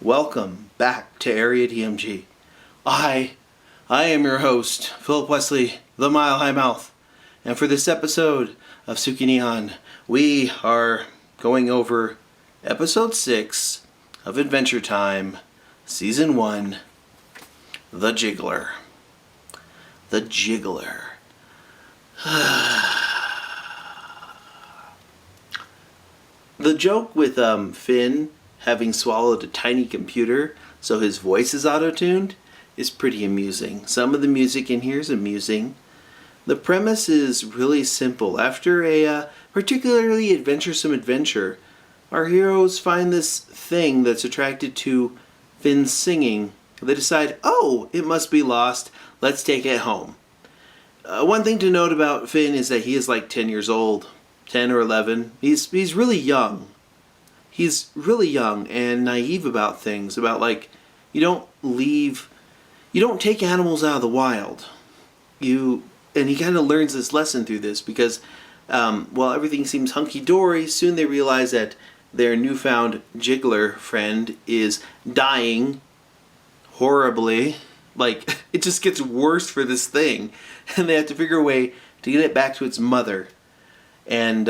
Welcome back to Area DMG. I am your host, Philip Wesley, the Mile High Mouth. And for this episode of Suki Neon, we are going over episode 6 of Adventure Time, season 1, The Jiggler. The Jiggler. The joke with Finn having swallowed a tiny computer so his voice is auto-tuned is pretty amusing. Some of the music in here is amusing. The premise is really simple. After a particularly adventuresome adventure, our heroes find this thing that's attracted to Finn's singing. They decide, oh, it must be lost. Let's take it home. One thing to note about Finn is that he is like 10 years old. 10 or 11. He's really young. He's really young and naive about things. About like, you don't take animals out of the wild. And he kind of learns this lesson through this because while everything seems hunky-dory, soon they realize that their newfound Jiggler friend is dying horribly. Like, it just gets worse for this thing. And they have to figure a way to get it back to its mother. And,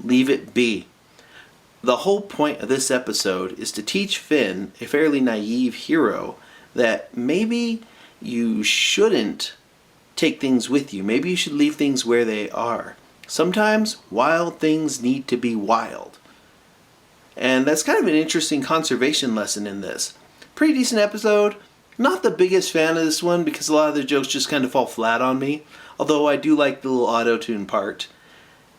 leave it be. The whole point of this episode is to teach Finn, a fairly naive hero, that maybe you shouldn't take things with you. Maybe you should leave things where they are. Sometimes wild things need to be wild. And that's kind of an interesting conservation lesson in this. Pretty decent episode. Not the biggest fan of this one because a lot of the jokes just kind of fall flat on me. Although I do like the little auto-tune part.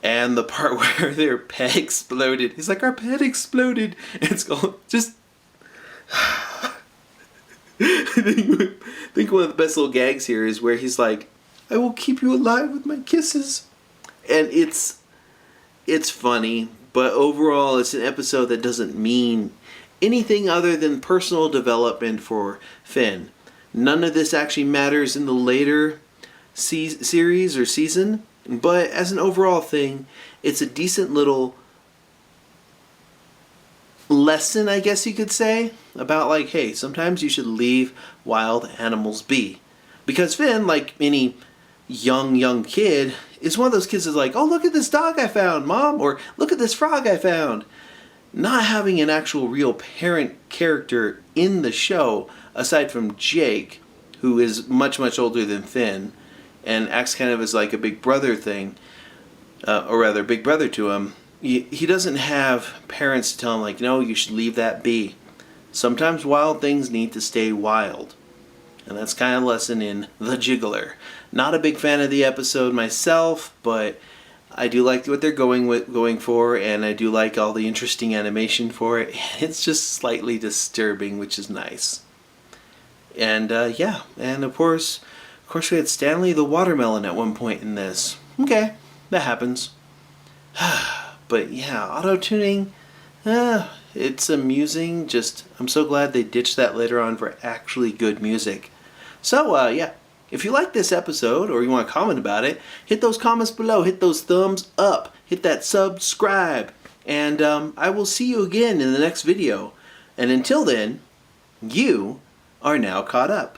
And the part where their pet exploded. He's like, our pet exploded. And it's just... I think one of the best little gags here is where he's like, I will keep you alive with my kisses. And it's funny. But overall, it's an episode that doesn't mean anything other than personal development for Finn. None of this actually matters in the later series or season. But as an overall thing, it's a decent little lesson, I guess you could say, about like, hey, sometimes you should leave wild animals be. Because Finn, like any young kid, is one of those kids that's like, oh, look at this dog I found, Mom, or look at this frog I found. Not having an actual real parent character in the show, aside from Jake, who is much older than Finn, and acts kind of as like a big brother thing, or rather big brother to him. He doesn't have parents to tell him like, no, you should leave that be. Sometimes wild things need to stay wild. And that's kind of a lesson in The Jiggler. Not a big fan of the episode myself, but I do like what they're going for, and I do like all the interesting animation for it. It's just slightly disturbing, which is nice. And and of course we had Stanley the watermelon at one point in this. Okay, that happens. But yeah, auto-tuning, it's amusing. Just, I'm so glad they ditched that later on for actually good music. So, if you like this episode or you want to comment about it, hit those comments below, hit those thumbs up, hit that subscribe, and I will see you again in the next video. And until then, you are now caught up.